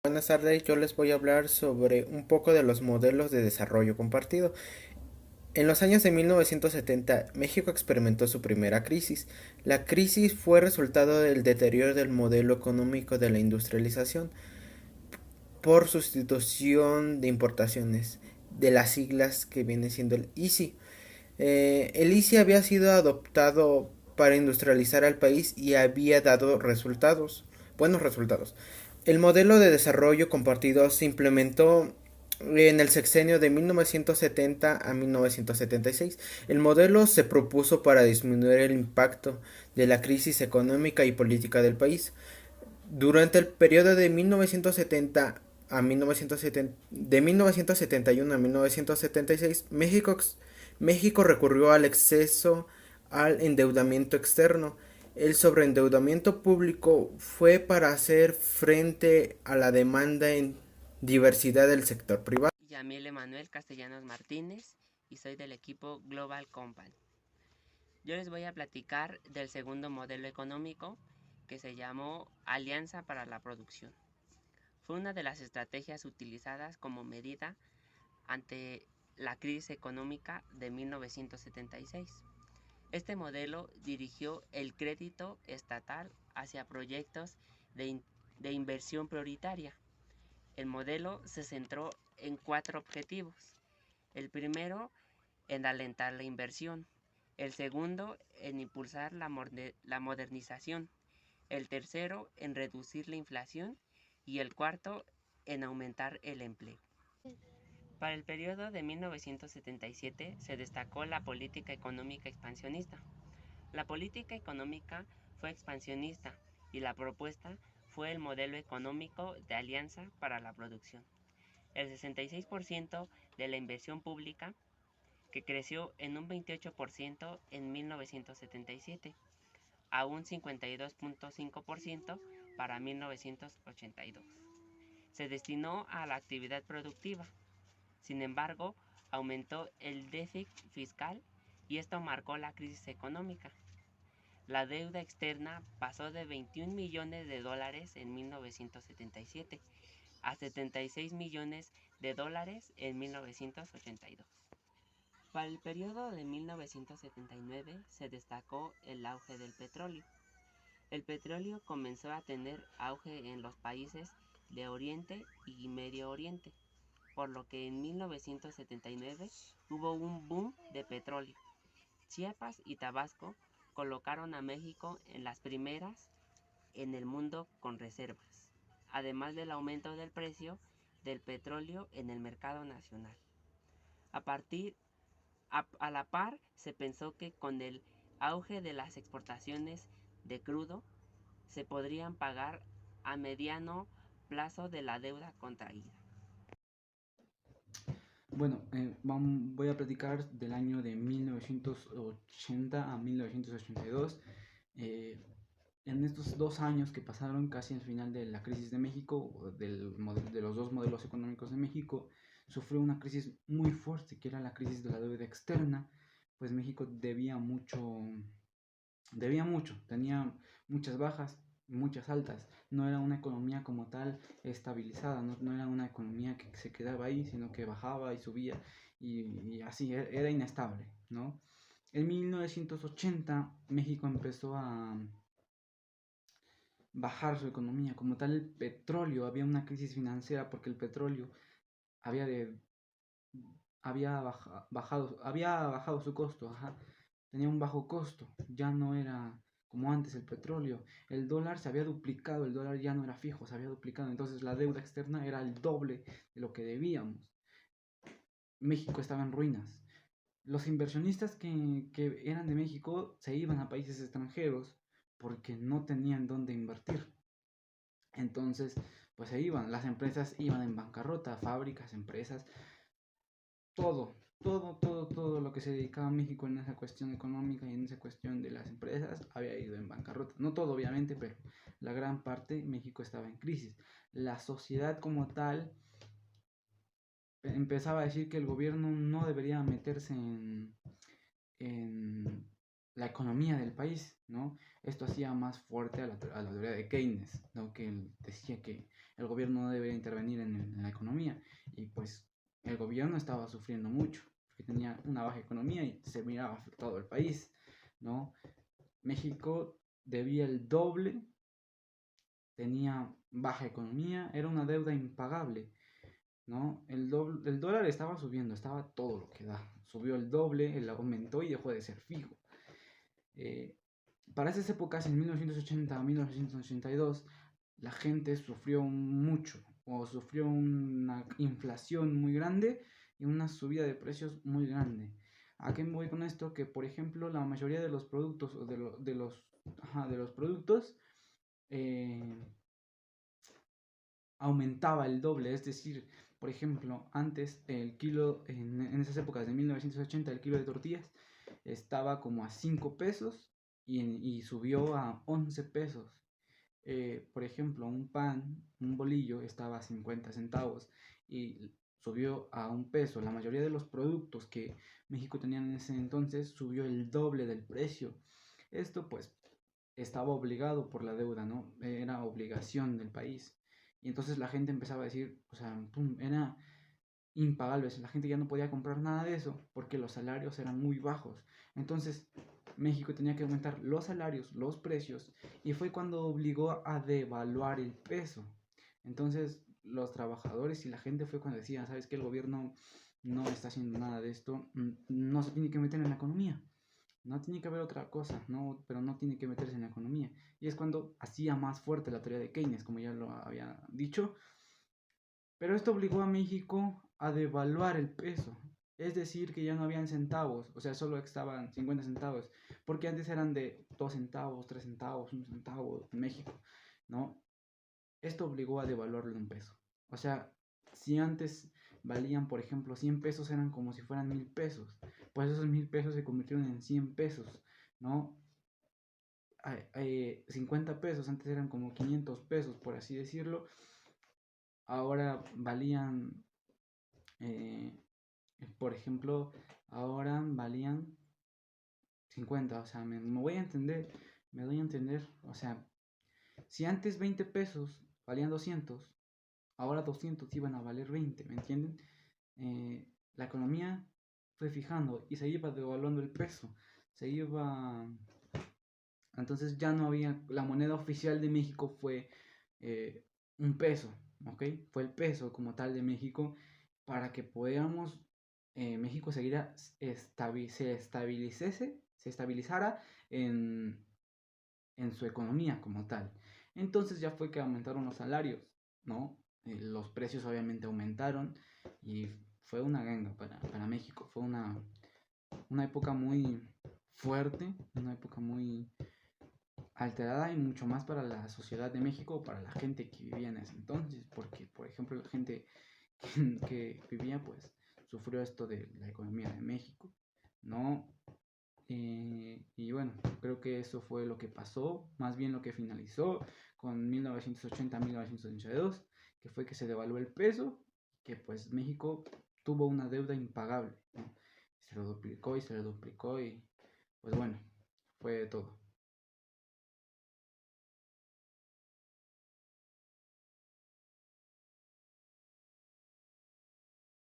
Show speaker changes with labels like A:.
A: Buenas tardes, yo les voy a hablar sobre un poco de los modelos de desarrollo compartido. En los años de 1970, México experimentó su primera crisis. La crisis fue resultado del deterioro del modelo económico de la industrialización por sustitución de importaciones, de las siglas que viene siendo el ICI. El ICI había sido adoptado para industrializar al país y había dado buenos resultados. El modelo de desarrollo compartido se implementó en el sexenio de 1970 a 1976. El modelo se propuso para disminuir el impacto de la crisis económica y política del país. Durante el periodo de 1970 a 1970, de 1971 a 1976, México recurrió al exceso al endeudamiento externo. El sobreendeudamiento público fue para hacer frente a la demanda en diversidad del sector privado.
B: Yamil Emanuel Castellanos Martínez y soy del equipo Global Company. Yo les voy a platicar del segundo modelo económico que se llamó Alianza para la Producción. Fue una de las estrategias utilizadas como medida ante la crisis económica de 1976. Este modelo dirigió el crédito estatal hacia proyectos de inversión prioritaria. El modelo se centró en 4 objetivos. El primero, en alentar la inversión. El segundo, en impulsar la modernización. El tercero, en reducir la inflación. Y el cuarto, en aumentar el empleo. Para el periodo de 1977 se destacó la política económica expansionista. La política económica fue expansionista y la propuesta fue el modelo económico de alianza para la producción. El 66% de la inversión pública, que creció en un 28% en 1977, a un 52.5% para 1982. Se destinó a la actividad productiva. Sin embargo, aumentó el déficit fiscal y esto marcó la crisis económica. La deuda externa pasó de 21 millones de dólares en 1977 a 76 millones de dólares en 1982. Para el periodo de 1979 se destacó el auge del petróleo. El petróleo comenzó a tener auge en los países de Oriente y Medio Oriente, por lo que en 1979 hubo un boom de petróleo. Chiapas y Tabasco colocaron a México en las primeras en el mundo con reservas, además del aumento del precio del petróleo en el mercado nacional. A partir a la par, se pensó que con el auge de las exportaciones de crudo se podrían pagar a mediano plazo de la deuda contraída.
C: Bueno, voy a platicar del año de 1980 a 1982. Eh, en estos 2 años que pasaron casi al final de la crisis de México, de los dos modelos económicos de México, sufrió una crisis muy fuerte, que era la crisis de la deuda externa, pues México debía mucho, tenía muchas bajas, muchas altas, no era una economía como tal estabilizada, no era una economía que se quedaba ahí, sino que bajaba y subía y así, era inestable, ¿no? En 1980 México empezó a bajar su economía, como tal el petróleo, había una crisis financiera porque el petróleo había de había bajado su costo, ajá. Tenía un bajo costo, ya no era como antes el petróleo. El dólar se había duplicado, el dólar ya no era fijo, se había duplicado, entonces la deuda externa era el doble de lo que debíamos. México estaba en ruinas. Los inversionistas que eran de México se iban a países extranjeros porque no tenían dónde invertir. Entonces, pues se iban, las empresas iban en bancarrota, fábricas, empresas, todo lo que se dedicaba a México en esa cuestión económica y en esa cuestión de las empresas había ido en bancarrota. No todo, obviamente, pero la gran parte México estaba en crisis. La sociedad como tal empezaba a decir que el gobierno no debería meterse en la economía del país, ¿no? Esto hacía más fuerte a la teoría de Keynes, ¿no? Que él decía que el gobierno no debería intervenir en la economía, y pues el gobierno estaba sufriendo mucho, porque tenía una baja economía y se miraba afectado el país, ¿no? México debía el doble, tenía baja economía, era una deuda impagable, ¿no? El dólar estaba subiendo, estaba todo lo que da, subió el doble, el aumentó y dejó de ser fijo. Eh, para esas épocas, en 1980 a 1982, la gente sufrió mucho, o sufrió una inflación muy grande y una subida de precios muy grande. ¿A qué me voy con esto? Que, por ejemplo, la mayoría de los productos, o de los productos, eh, aumentaba el doble, es decir, por ejemplo, antes el kilo, en esas épocas de 1980, el kilo de tortillas estaba como a 5 pesos y subió a 11 pesos. Por ejemplo, un pan, un bolillo estaba a 50 centavos y subió a 1 peso. La mayoría de los productos que México tenía en ese entonces subió el doble del precio. Esto pues estaba obligado por la deuda, ¿no? Era obligación del país. Y entonces la gente empezaba a decir, o sea, pum, era impagable. La gente ya no podía comprar nada de eso porque los salarios eran muy bajos. Entonces México tenía que aumentar los salarios, los precios, y fue cuando obligó a devaluar el peso. Entonces los trabajadores y la gente fue cuando decían, ¿sabes qué? El gobierno no está haciendo nada de esto, no se tiene que meter en la economía. No tiene que haber otra cosa, no, pero no tiene que meterse en la economía. Y es cuando hacía más fuerte la teoría de Keynes, como ya lo había dicho. Pero esto obligó a México a devaluar el peso. Es decir, que ya no habían centavos, o sea, solo estaban 50 centavos, porque antes eran de 2 centavos, 3 centavos, 1 centavo en México, ¿no? Esto obligó a devaluarlo en un peso. O sea, si antes valían, por ejemplo, 100 pesos, eran como si fueran 1000 pesos. Pues esos 1000 pesos se convirtieron en 100 pesos, ¿no? 50 pesos, antes eran como 500 pesos, por así decirlo. Ahora valían, eh, por ejemplo, ahora valían 50. O sea, me voy a entender, me doy a entender. O sea, si antes 20 pesos valían 200, ahora 200 iban a valer 20, ¿me entienden? La economía fue fijando y se iba devaluando el peso, se iba... Entonces ya no había, la moneda oficial de México fue 1 peso, ¿ok? Fue el peso como tal de México para que podamos, México seguir se estabilizara en su economía como tal. Entonces ya fue que aumentaron los salarios, ¿no? Los precios obviamente aumentaron y fue una ganga para México. Fue una época muy fuerte, una época muy alterada y mucho más para la sociedad de México, para la gente que vivía en ese entonces, porque por ejemplo la gente que vivía pues sufrió esto de la economía de México, ¿no? Y bueno, creo que eso fue lo que pasó, más bien lo que finalizó con 1980-1982, que fue que se devaluó el peso, que pues México tuvo una deuda impagable, ¿no? Se lo duplicó y se lo duplicó y pues bueno, fue todo.